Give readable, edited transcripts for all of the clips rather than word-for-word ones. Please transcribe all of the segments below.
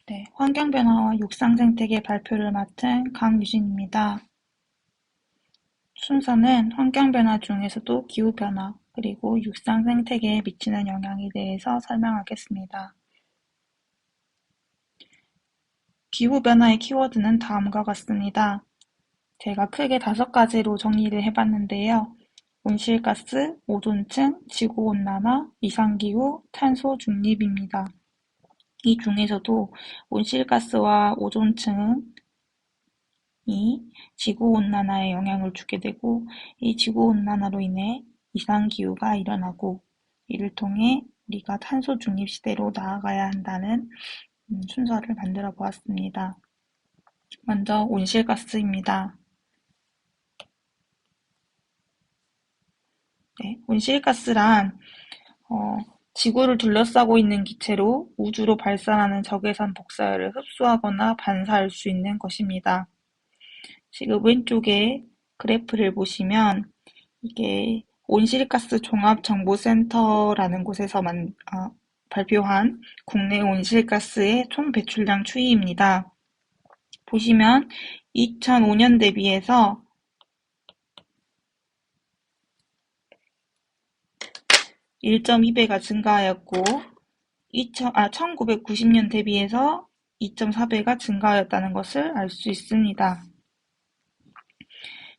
네, 환경변화와 육상생태계 발표를 맡은 강유진입니다. 순서는 환경변화 중에서도 기후변화, 그리고 육상생태계에 미치는 영향에 대해서 설명하겠습니다. 기후변화의 키워드는 다음과 같습니다. 제가 크게 5가지로 정리를 해봤는데요. 온실가스, 오존층, 지구온난화, 이상기후, 탄소 중립입니다. 이 중에서도 온실가스와 오존층은 이 지구온난화에 영향을 주게 되고, 이 지구온난화로 인해 이상기후가 일어나고, 이를 통해 우리가 탄소 중립 시대로 나아가야 한다는 순서를 만들어 보았습니다. 먼저 온실가스입니다. 네, 온실가스란 지구를 둘러싸고 있는 기체로 우주로 발산하는 적외선 복사열을 흡수하거나 반사할 수 있는 것입니다. 지금 왼쪽에 그래프를 보시면 이게 온실가스 종합정보센터라는 곳에서 발표한 국내 온실가스의 총 배출량 추이입니다. 보시면 2005년 대비해서 1.2배가 증가하였고 1990년 대비해서 2.4배가 증가하였다는 것을 알 수 있습니다.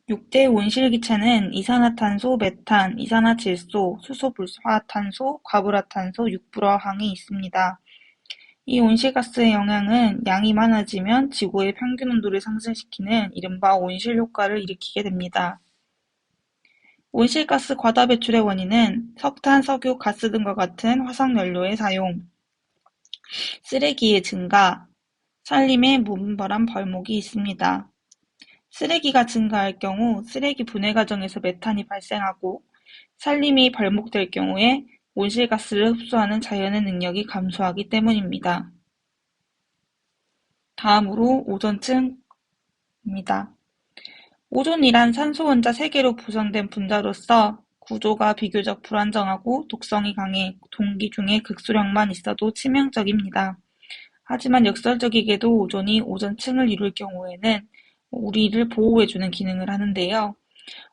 6대 온실기체는 이산화탄소, 메탄, 이산화질소, 수소불화탄소, 과불화탄소, 육불화황이 있습니다. 이 온실가스의 영향은 양이 많아지면 지구의 평균 온도를 상승시키는 이른바 온실효과를 일으키게 됩니다. 온실가스 과다 배출의 원인은 석탄, 석유, 가스 등과 같은 화석연료의 사용, 쓰레기의 증가, 산림의 무분별한 벌목이 있습니다. 쓰레기가 증가할 경우 쓰레기 분해 과정에서 메탄이 발생하고 산림이 벌목될 경우에 온실가스를 흡수하는 자연의 능력이 감소하기 때문입니다. 다음으로 오존층입니다. 오존이란 산소 원자 3개로 구성된 분자로서 구조가 비교적 불안정하고 독성이 강해 동기 중에 극소량만 있어도 치명적입니다. 하지만 역설적이게도 오존이 오존층을 이룰 경우에는 우리를 보호해주는 기능을 하는데요.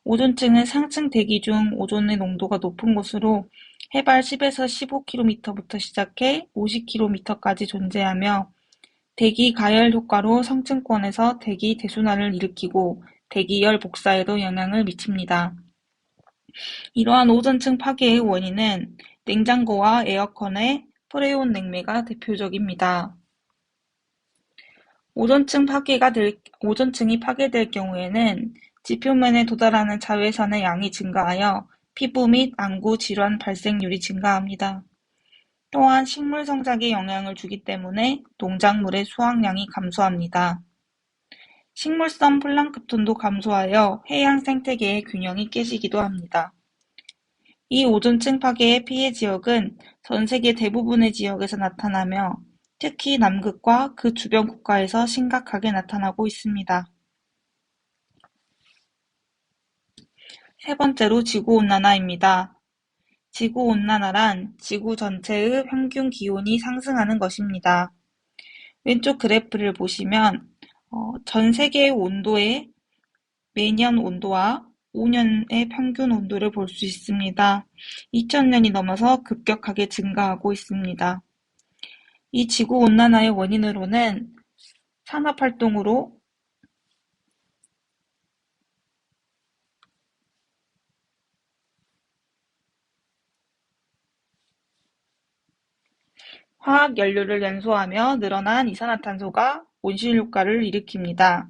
오존층은 상층 대기 중 오존의 농도가 높은 곳으로 해발 10에서 15km부터 시작해 50km까지 존재하며 대기 가열 효과로 상층권에서 대기 대순환을 일으키고 대기열 복사에도 영향을 미칩니다. 이러한 오존층 파괴의 원인은 냉장고와 에어컨의 프레온 냉매가 대표적입니다. 오존층이 파괴될 경우에는 지표면에 도달하는 자외선의 양이 증가하여 피부 및 안구 질환 발생률이 증가합니다. 또한 식물 성장에 영향을 주기 때문에 농작물의 수확량이 감소합니다. 식물성 플랑크톤도 감소하여 해양 생태계의 균형이 깨지기도 합니다. 이 오존층 파괴의 피해 지역은 전 세계 대부분의 지역에서 나타나며 특히 남극과 그 주변 국가에서 심각하게 나타나고 있습니다. 세 번째로 지구온난화입니다. 지구온난화란 지구 전체의 평균 기온이 상승하는 것입니다. 왼쪽 그래프를 보시면 전 세계의 온도의 매년 온도와 5년의 평균 온도를 볼 수 있습니다. 2000년이 넘어서 급격하게 증가하고 있습니다. 이 지구온난화의 원인으로는 산업활동으로 화학연료를 연소하며 늘어난 이산화탄소가 온실효과를 일으킵니다.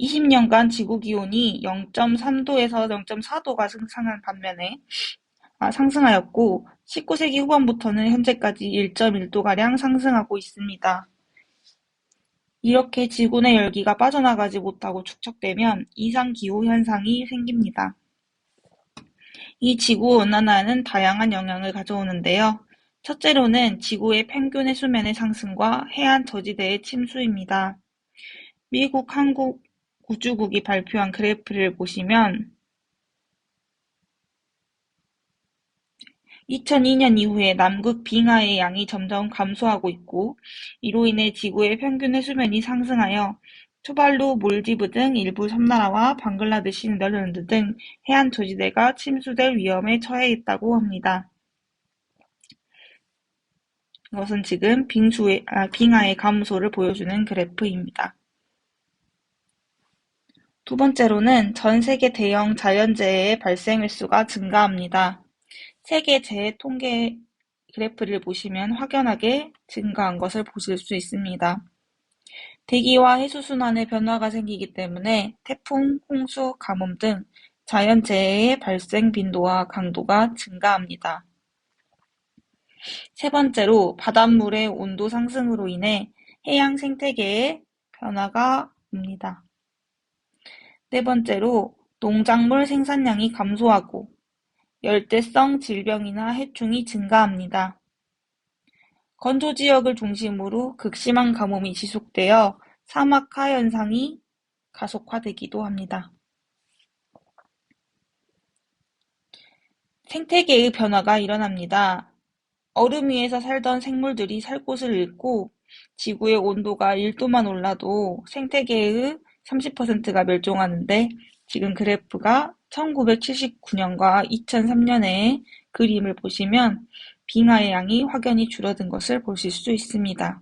20년간 지구기온이 0.3도에서 0.4도가 상승하였고 19세기 후반부터는 현재까지 1.1도가량 상승하고 있습니다. 이렇게 지구 내 열기가 빠져나가지 못하고 축적되면 이상기후 현상이 생깁니다. 이 지구온난화는 다양한 영향을 가져오는데요. 첫째로는 지구의 평균 해수면의 상승과 해안 저지대의 침수입니다. 미국 한국우주국이 발표한 그래프를 보시면 2002년 이후에 남극 빙하의 양이 점점 감소하고 있고, 이로 인해 지구의 평균 해수면이 상승하여 투발루, 몰디브 등 일부 섬나라와 방글라데시, 네덜란드 등 해안 조지대가 침수될 위험에 처해 있다고 합니다. 이것은 지금 빙하의 감소를 보여주는 그래프입니다. 두 번째로는 전 세계 대형 자연재해의 발생 횟수가 증가합니다. 세계 재해 통계 그래프를 보시면 확연하게 증가한 것을 보실 수 있습니다. 대기와 해수순환의 변화가 생기기 때문에 태풍, 홍수, 가뭄 등 자연재해의 발생 빈도와 강도가 증가합니다. 세 번째로 바닷물의 온도 상승으로 인해 해양 생태계에 변화가 옵니다. 네 번째로 농작물 생산량이 감소하고 열대성 질병이나 해충이 증가합니다. 건조 지역을 중심으로 극심한 가뭄이 지속되어 사막화 현상이 가속화되기도 합니다. 생태계의 변화가 일어납니다. 얼음 위에서 살던 생물들이 살 곳을 잃고 지구의 온도가 1도만 올라도 생태계의 30%가 멸종하는데 지금 그래프가 1979년과 2003년의 그림을 보시면 빙하의 양이 확연히 줄어든 것을 보실 수 있습니다.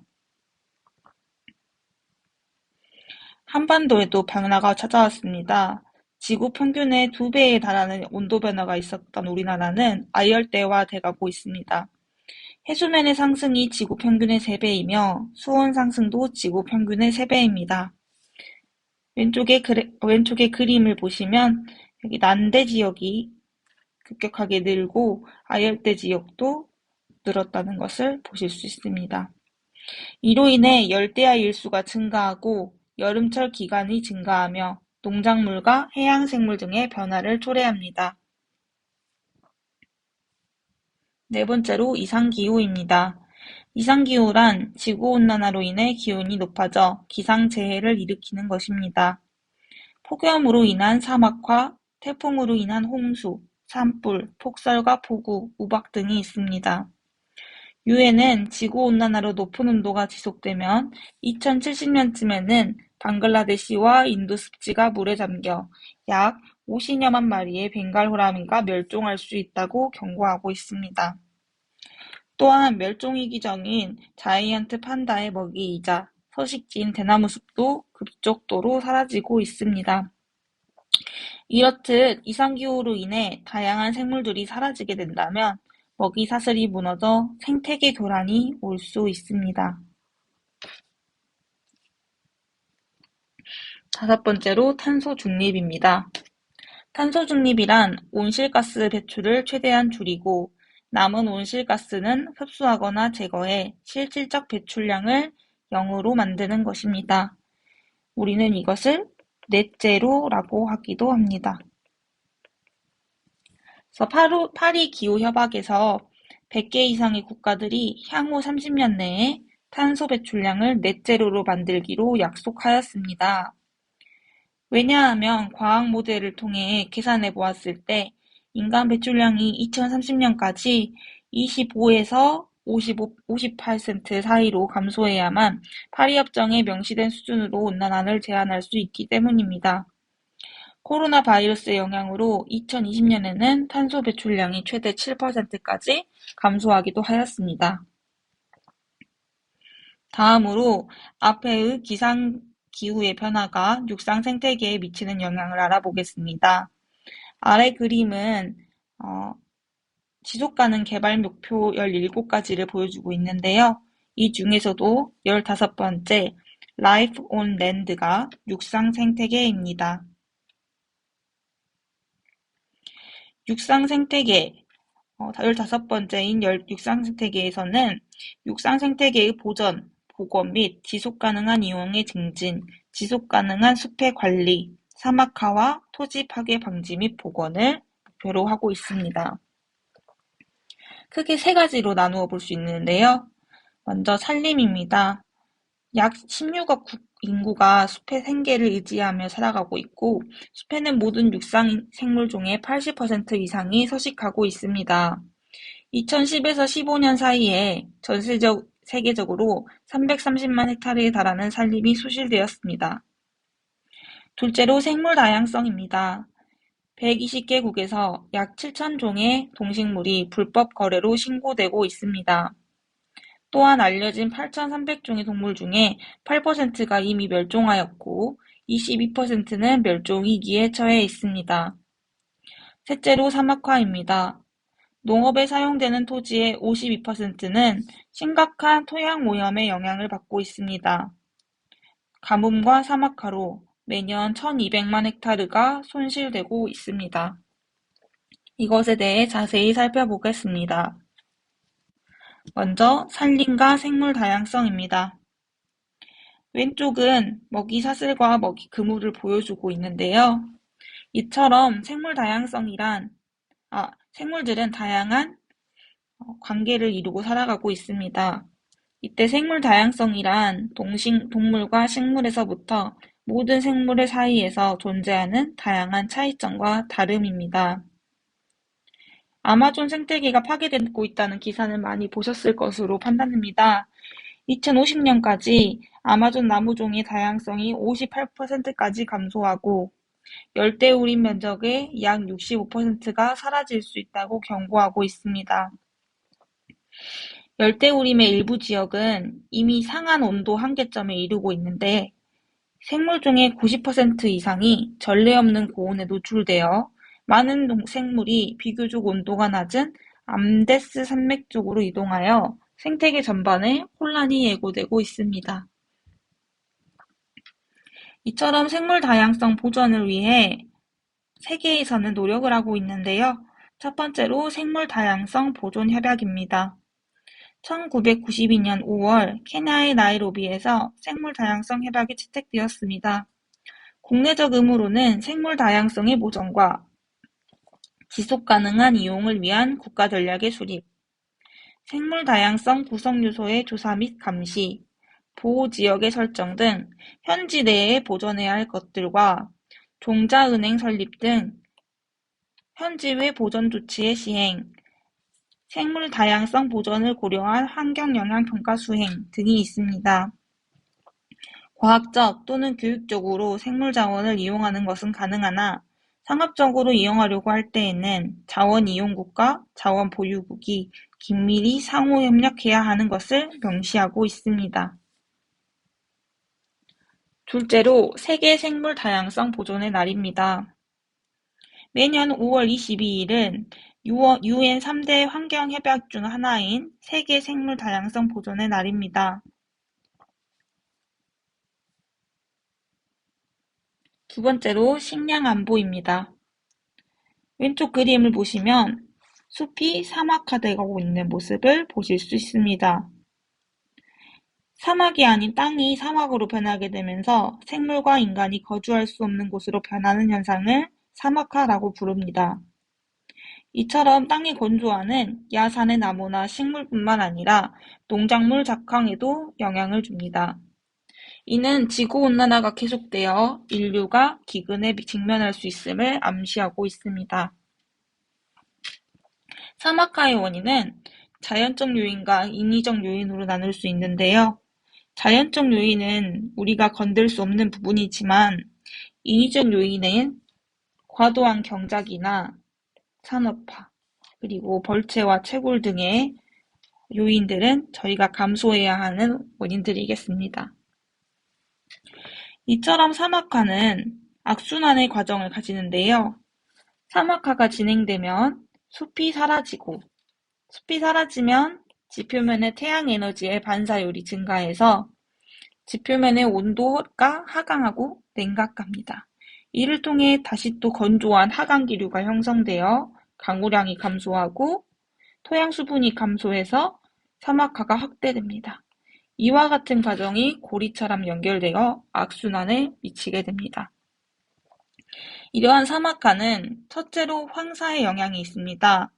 한반도에도 변화가 찾아왔습니다. 지구 평균의 2배에 달하는 온도 변화가 있었던 우리나라는 아열대와 돼가고 있습니다. 해수면의 상승이 지구 평균의 3배이며 수온 상승도 지구 평균의 3배입니다. 왼쪽의 그림을 보시면 여기 난대 지역이 급격하게 늘고 아열대 지역도 늘었다는 것을 보실 수 있습니다. 이로 인해 열대야 일수가 증가하고 여름철 기간이 증가하며 농작물과 해양생물 등의 변화를 초래합니다. 네 번째로 이상기후입니다. 이상기후란 지구온난화로 인해 기온이 높아져 기상재해를 일으키는 것입니다. 폭염으로 인한 사막화, 태풍으로 인한 홍수, 산불, 폭설과 폭우, 우박 등이 있습니다. 유엔은 지구온난화로 높은 온도가 지속되면 2070년쯤에는 방글라데시와 인도 습지가 물에 잠겨 약 50여만 마리의 벵갈 호랑이가 멸종할 수 있다고 경고하고 있습니다. 또한 멸종위기종인 자이언트 판다의 먹이이자 서식지인 대나무숲도 급속도로 사라지고 있습니다. 이렇듯 이상기후로 인해 다양한 생물들이 사라지게 된다면 먹이 사슬이 무너져 생태계 교란이 올 수 있습니다. 다섯 번째로 탄소 중립입니다. 탄소 중립이란 온실가스 배출을 최대한 줄이고 남은 온실가스는 흡수하거나 제거해 실질적 배출량을 0으로 만드는 것입니다. 우리는 이것을 넷제로라고 하기도 합니다. 그래서 파리 기후협약에서 100개 이상의 국가들이 향후 30년 내에 탄소 배출량을 넷제로로 만들기로 약속하였습니다. 왜냐하면 과학 모델을 통해 계산해 보았을 때 인간 배출량이 2030년까지 25에서 58% 사이로 감소해야만 파리협정에 명시된 수준으로 온난화를 제한할 수 있기 때문입니다. 코로나 바이러스의 영향으로 2020년에는 탄소 배출량이 최대 7%까지 감소하기도 하였습니다. 다음으로 앞의 기상기후의 변화가 육상 생태계에 미치는 영향을 알아보겠습니다. 아래 그림은 지속가능 개발 목표 17가지를 보여주고 있는데요. 이 중에서도 15번째 Life on Land가 육상 생태계입니다. 육상 생태계 15번째인 육상 생태계에서는 육상 생태계의 보전, 복원 및 지속 가능한 이용의 증진, 지속 가능한 숲의 관리, 사막화와 토지 파괴 방지 및 복원을 목표로 하고 있습니다. 크게 세 가지로 나누어 볼 수 있는데요. 먼저 산림입니다. 약 16억 인구가 숲의 생계를 의지하며 살아가고 있고 숲에는 모든 육상 생물 중의 80% 이상이 서식하고 있습니다. 2010에서 15년 사이에 세계적으로 330만 헥타르에 달하는 산림이 소실되었습니다. 둘째로 생물 다양성입니다. 120개국에서 약 7,000종의 동식물이 불법 거래로 신고되고 있습니다. 또한 알려진 8,300종의 동물 중에 8%가 이미 멸종하였고 22%는 멸종 위기에 처해 있습니다. 셋째로 사막화입니다. 농업에 사용되는 토지의 52%는 심각한 토양 오염의 영향을 받고 있습니다. 가뭄과 사막화로 매년 1,200만 헥타르가 손실되고 있습니다. 이것에 대해 자세히 살펴보겠습니다. 먼저 산림과 생물 다양성입니다. 왼쪽은 먹이 사슬과 먹이 그물을 보여주고 있는데요. 이처럼 생물들은 다양한 관계를 이루고 살아가고 있습니다. 이때 생물 다양성이란 동물과 식물에서부터 모든 생물의 사이에서 존재하는 다양한 차이점과 다름입니다. 아마존 생태계가 파괴되고 있다는 기사는 많이 보셨을 것으로 판단됩니다. 2050년까지 아마존 나무종의 다양성이 58%까지 감소하고 열대우림 면적의 약 65%가 사라질 수 있다고 경고하고 있습니다. 열대우림의 일부 지역은 이미 상한 온도 한계점에 이르고 있는데 생물 중의 90% 이상이 전례 없는 고온에 노출되어 많은 생물이 비교적 온도가 낮은 암데스 산맥 쪽으로 이동하여 생태계 전반에 혼란이 예고되고 있습니다. 이처럼 생물 다양성 보존을 위해 세계에서는 노력을 하고 있는데요. 첫 번째로 생물 다양성 보존 협약입니다. 1992년 5월 케냐의 나이로비에서 생물 다양성 협약이 채택되었습니다. 국내적 의무로는 생물 다양성의 보존과 지속 가능한 이용을 위한 국가 전략의 수립, 생물 다양성 구성 요소의 조사 및 감시, 보호 지역의 설정 등 현지 내에 보존해야 할 것들과 종자은행 설립 등 현지외 보존 조치의 시행, 생물 다양성 보존을 고려한 환경영향평가 수행 등이 있습니다. 과학적 또는 교육적으로 생물 자원을 이용하는 것은 가능하나 상업적으로 이용하려고 할 때에는 자원 이용국과 자원 보유국이 긴밀히 상호 협력해야 하는 것을 명시하고 있습니다. 둘째로 세계 생물 다양성 보존의 날입니다. 매년 5월 22일은 UN 3대 환경협약 중 하나인 세계 생물 다양성 보존의 날입니다. 두 번째로 식량 안보입니다. 왼쪽 그림을 보시면 숲이 사막화되고 있는 모습을 보실 수 있습니다. 사막이 아닌 땅이 사막으로 변하게 되면서 생물과 인간이 거주할 수 없는 곳으로 변하는 현상을 사막화라고 부릅니다. 이처럼 땅이 건조하는 야산의 나무나 식물뿐만 아니라 농작물 작황에도 영향을 줍니다. 이는 지구온난화가 계속되어 인류가 기근에 직면할 수 있음을 암시하고 있습니다. 사막화의 원인은 자연적 요인과 인위적 요인으로 나눌 수 있는데요. 자연적 요인은 우리가 건들 수 없는 부분이지만 인위적 요인은 과도한 경작이나 산업화, 그리고 벌채와 채굴 등의 요인들은 저희가 감수해야 하는 원인들이겠습니다. 이처럼 사막화는 악순환의 과정을 가지는데요. 사막화가 진행되면 숲이 사라지면 지표면의 태양에너지의 반사율이 증가해서 지표면의 온도가 하강하고 냉각합니다. 이를 통해 다시 또 건조한 하강기류가 형성되어 강우량이 감소하고 토양 수분이 감소해서 사막화가 확대됩니다. 이와 같은 과정이 고리처럼 연결되어 악순환에 미치게 됩니다. 이러한 사막화는 첫째로 황사의 영향이 있습니다.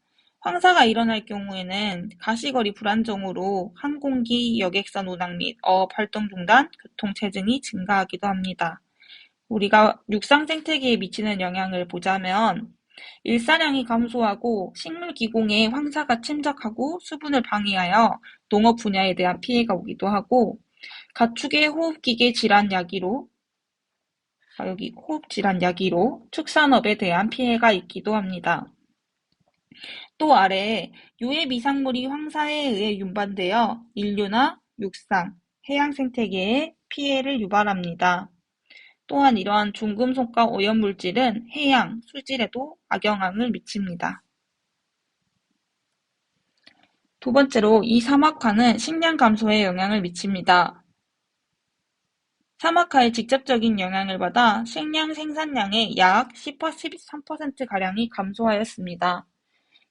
황사가 일어날 경우에는 가시거리 불안정으로 항공기, 여객선 운항 및 어업 활동 중단, 교통체증이 증가하기도 합니다. 우리가 육상 생태계에 미치는 영향을 보자면 일사량이 감소하고 식물 기공에 황사가 침적하고 수분을 방해하여 농업 분야에 대한 피해가 오기도 하고 가축의 호흡기계 질환 야기로 여기 호흡 질환 야기로 축산업에 대한 피해가 있기도 합니다. 또 아래 유해 미생물이 황사에 의해 운반되어 인류나 육상, 해양 생태계에 피해를 유발합니다. 또한 이러한 중금속과 오염물질은 해양, 수질에도 악영향을 미칩니다. 두 번째로 이 사막화는 식량 감소에 영향을 미칩니다. 사막화의 직접적인 영향을 받아 식량 생산량의 약 13%가량이 감소하였습니다.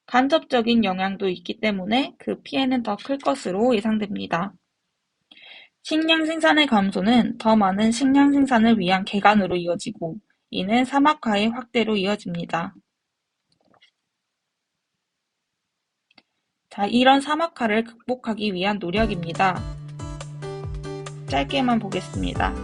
간접적인 영향도 있기 때문에 그 피해는 더 클 것으로 예상됩니다. 식량 생산의 감소는 더 많은 식량 생산을 위한 개간으로 이어지고 이는 사막화의 확대로 이어집니다. 자, 이런 사막화를 극복하기 위한 노력입니다. 짧게만 보겠습니다.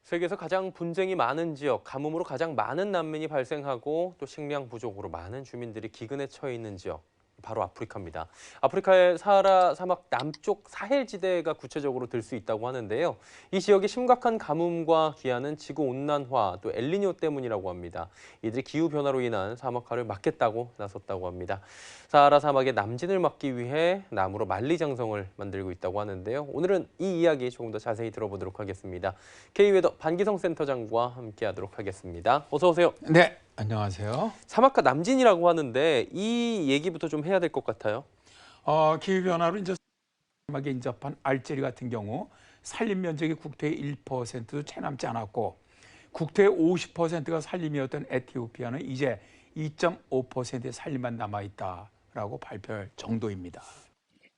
세계에서 가장 분쟁이 많은 지역, 가뭄으로 가장 많은 난민이 발생하고 또 식량 부족으로 많은 주민들이 기근에 처해 있는 지역, 바로 아프리카입니다. 아프리카의 사하라 사막 남쪽 사헬지대가 구체적으로 들 수 있다고 하는데요. 이 지역의 심각한 가뭄과 기한은 지구온난화, 또 엘니뇨 때문이라고 합니다. 이들이 기후변화로 인한 사막화를 막겠다고 나섰다고 합니다. 사하라 사막의 남진을 막기 위해 나무로 만리장성을 만들고 있다고 하는데요. 오늘은 이 이야기 조금 더 자세히 들어보도록 하겠습니다. K웨더 반기성 센터장과 함께하도록 하겠습니다. 어서 오세요. 네, 안녕하세요. 사막화 남진이라고 하는데 이 얘기부터 좀 해야 될 것 같아요. 기후변화로 이제 사막에 인접한 알제리 같은 경우 산림 면적이 국토의 1%도 채 남지 않았고 국토의 50%가 산림이었던 에티오피아는 이제 2.5%의 산림만 남아있다라고 발표할 정도입니다.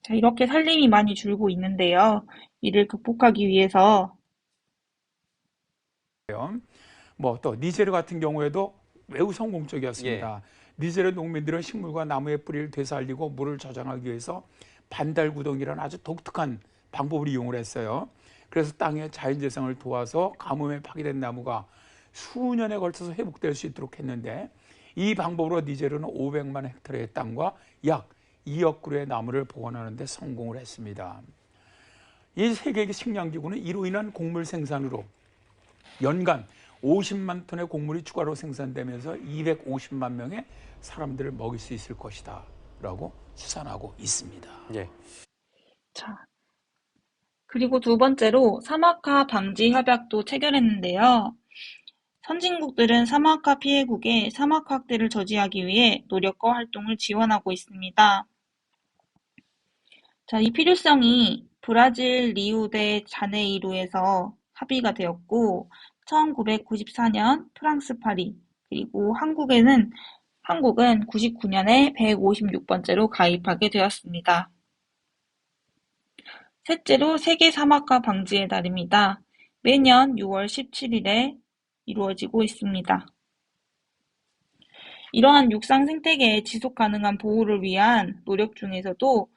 자, 이렇게 산림이 많이 줄고 있는데요. 이를 극복하기 위해서 또 니제르 같은 경우에도 매우 성공적이었습니다. 니제르 농민들은 식물과 나무의 뿌리를 되살리고 물을 저장하기 위해서 반달구덩이라는 아주 독특한 방법을 이용을 했어요. 그래서 땅의 자연재생을 도와서 가뭄에 파괴된 나무가 수년에 걸쳐서 회복될 수 있도록 했는데 이 방법으로 니제르는 500만 헥타르의 땅과 약 2억 그루의 나무를 복원하는 데 성공을 했습니다. 이 세계 식량기구는 이로 인한 곡물 생산으로 연간 50만 톤의 곡물이 추가로 생산되면서 250만 명의 사람들을 먹일 수 있을 것이다 라고 추산하고 있습니다. 자, 그리고 두 번째로 사막화 방지 협약도 체결했는데요. 선진국들은 사막화 피해국의 사막화 확대를 저지하기 위해 노력과 활동을 지원하고 있습니다. 자, 이 필요성이 브라질 리우데 자네이루에서 합의가 되었고 1994년 프랑스 파리, 그리고 한국은 99년에 156번째로 가입하게 되었습니다. 셋째로 세계 사막화 방지의 날입니다. 매년 6월 17일에 이루어지고 있습니다. 이러한 육상 생태계의 지속 가능한 보호를 위한 노력 중에서도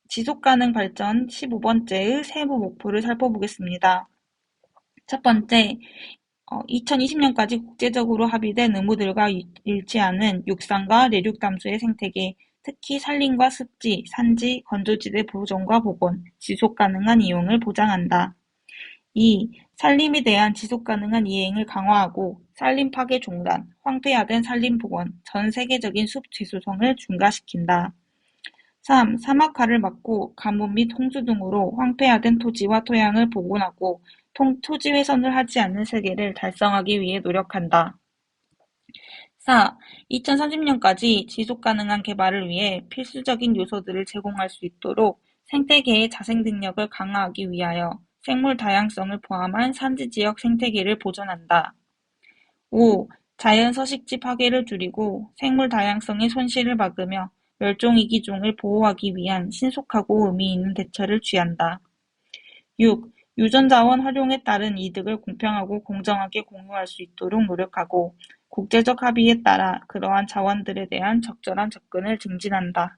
지속 가능 발전 15번째의 세부 목표를 살펴보겠습니다. 첫 번째, 2020년까지 국제적으로 합의된 의무들과 일치하는 육상과 내륙 담수의 생태계, 특히 산림과 습지, 산지, 건조지대 보존과 복원, 지속 가능한 이용을 보장한다. 2. 산림에 대한 지속 가능한 이행을 강화하고 산림 파괴 종단, 황폐화된 산림 복원, 전 세계적인 숲 재수성을 증가시킨다. 3. 사막화를 막고 가뭄 및 홍수 등으로 황폐화된 토지와 토양을 복원하고 토지 훼손을 하지 않는 세계를 달성하기 위해 노력한다. 4. 2030년까지 지속가능한 개발을 위해 필수적인 요소들을 제공할 수 있도록 생태계의 자생 능력을 강화하기 위하여 생물 다양성을 포함한 산지지역 생태계를 보존한다. 5. 자연 서식지 파괴를 줄이고 생물 다양성의 손실을 막으며 멸종위기종을 보호하기 위한 신속하고 의미 있는 대처를 취한다. 6. 유전자원 활용에 따른 이득을 공평하고 공정하게 공유할 수 있도록 노력하고 국제적 합의에 따라 그러한 자원들에 대한 적절한 접근을 증진한다.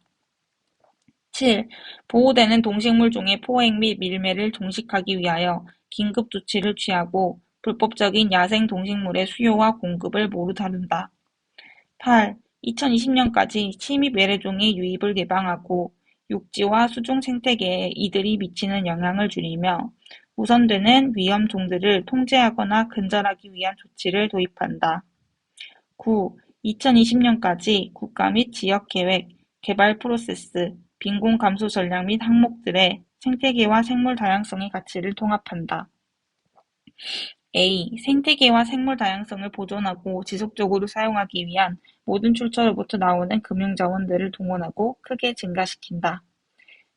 7. 보호되는 동식물 종의 포획 및 밀매를 종식하기 위하여 긴급 조치를 취하고 불법적인 야생 동식물의 수요와 공급을 모두 다룬다. 8. 2020년까지 침입 외래종의 유입을 예방하고 육지와 수중 생태계에 이들이 미치는 영향을 줄이며 우선되는 위험 종들을 통제하거나 근절하기 위한 조치를 도입한다. 9. 2020년까지 국가 및 지역 계획, 개발 프로세스, 빈곤 감소 전략 및 항목들의 생태계와 생물 다양성의 가치를 통합한다. A. 생태계와 생물 다양성을 보존하고 지속적으로 사용하기 위한 모든 출처로부터 나오는 금융 자원들을 동원하고 크게 증가시킨다.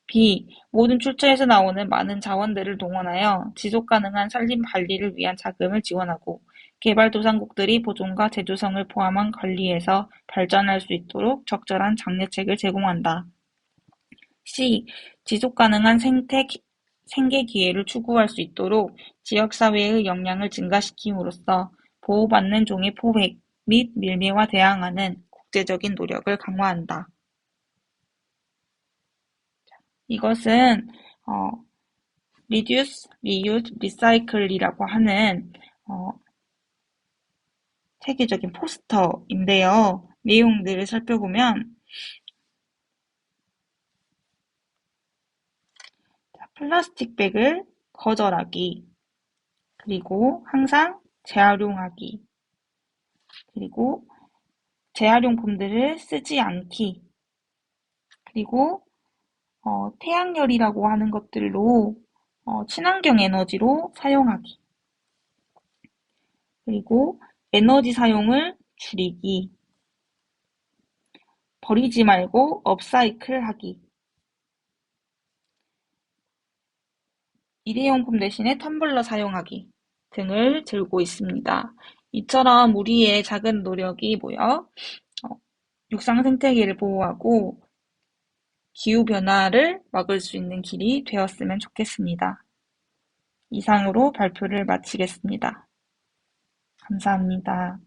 B. 모든 출처에서 나오는 많은 자원들을 동원하여 지속 가능한 산림 관리를 위한 자금을 지원하고 개발도상국들이 보존과 재조성을 포함한 관리에서 발전할 수 있도록 적절한 장려책을 제공한다. C. 지속 가능한 생계 기회를 추구할 수 있도록 지역사회의 역량을 증가시킴으로써 보호받는 종의 포획 및 밀매와 대항하는 국제적인 노력을 강화한다. 이것은 Reduce, Reuse, Recycle이라고 하는 세계적인 포스터인데요. 내용들을 살펴보면 플라스틱 백을 거절하기, 그리고 항상 재활용하기, 그리고 재활용품들을 쓰지 않기, 그리고 태양열이라고 하는 것들로 친환경 에너지로 사용하기, 그리고 에너지 사용을 줄이기, 버리지 말고 업사이클 하기, 일회용품 대신에 텀블러 사용하기 등을 들고 있습니다. 이처럼 우리의 작은 노력이 모여 육상 생태계를 보호하고 기후변화를 막을 수 있는 길이 되었으면 좋겠습니다. 이상으로 발표를 마치겠습니다. 감사합니다.